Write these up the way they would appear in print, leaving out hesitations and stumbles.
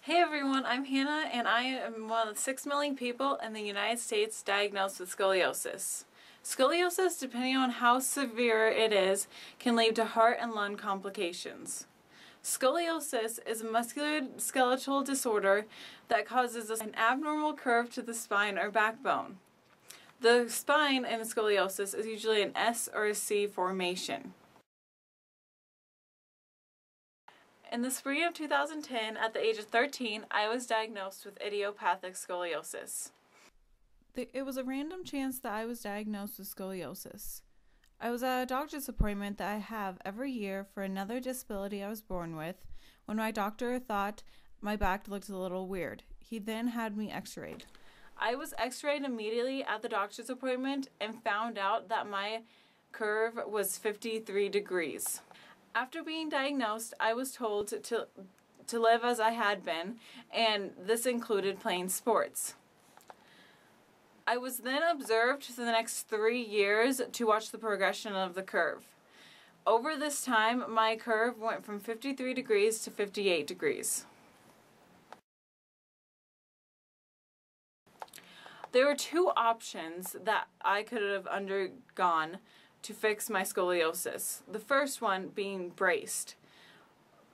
Hey everyone, I'm Hannah and I am one of the 6 million people in the United States diagnosed with scoliosis. Scoliosis, depending on how severe it is, can lead to heart and lung complications. Scoliosis is a musculoskeletal disorder that causes an abnormal curve to the spine or backbone. The spine in scoliosis is usually an S or a C formation. In the spring of 2010, at the age of 13, I was diagnosed with idiopathic scoliosis. It was a random chance that I was diagnosed with scoliosis. I was at a doctor's appointment that I have every year for another disability I was born with when my doctor thought my back looked a little weird. He then had me x-rayed. I was x-rayed immediately at the doctor's appointment and found out that my curve was 53 degrees. After being diagnosed, I was told to live as I had been, and this included playing sports. I was then observed for the next 3 years to watch the progression of the curve. Over this time, my curve went from 53 degrees to 58 degrees. There were 2 options that I could have undergone to fix my scoliosis. The first one being braced,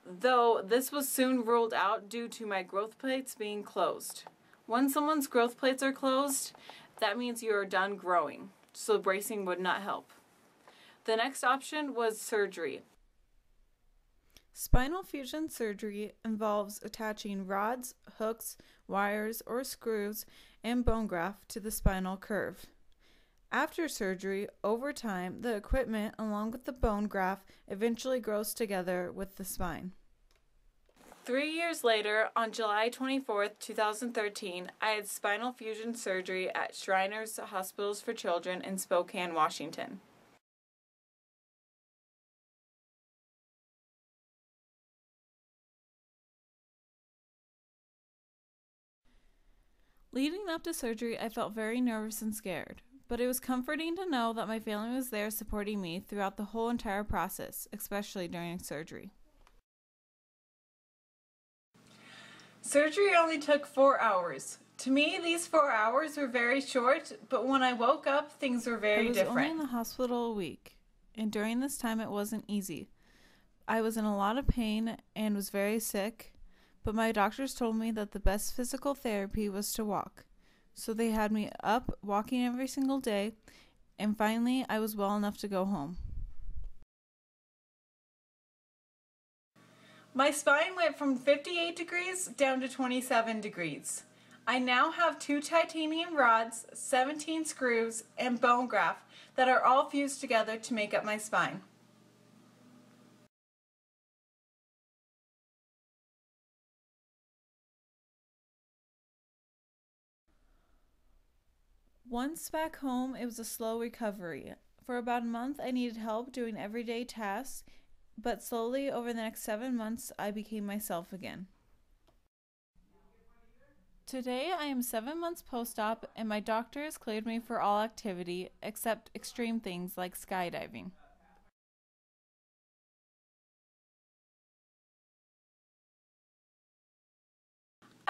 though this was soon ruled out due to my growth plates being closed. When someone's growth plates are closed, that means you are done growing, so bracing would not help. The next option was surgery. Spinal fusion surgery involves attaching rods, hooks, wires, or screws and bone graft to the spinal curve. After surgery, over time, the equipment along with the bone graft eventually grows together with the spine. 3 years later, on July 24, 2013, I had spinal fusion surgery at Shriners Hospitals for Children in Spokane, Washington. Leading up to surgery, I felt very nervous and scared, but it was comforting to know that my family was there supporting me throughout the whole entire process, especially during surgery. Surgery only took 4 hours. To me, these 4 hours were very short, but when I woke up, things were very different. I was only in the hospital a week, and during this time it wasn't easy. I was in a lot of pain and was very sick, but my doctors told me that the best physical therapy was to walk. So they had me up walking every single day, and finally I was well enough to go home. My spine went from 58 degrees down to 27 degrees. I now have 2 titanium rods, 17 screws, and bone graft that are all fused together to make up my spine. Once back home, it was a slow recovery. For about a month, I needed help doing everyday tasks, but slowly over the next 7 months, I became myself again. Today, I am 7 months post-op, and my doctor has cleared me for all activity except extreme things like skydiving.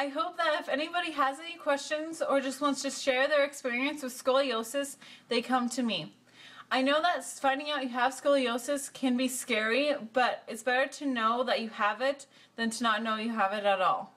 I hope that if anybody has any questions or just wants to share their experience with scoliosis, they come to me. I know that finding out you have scoliosis can be scary, but it's better to know that you have it than to not know you have it at all.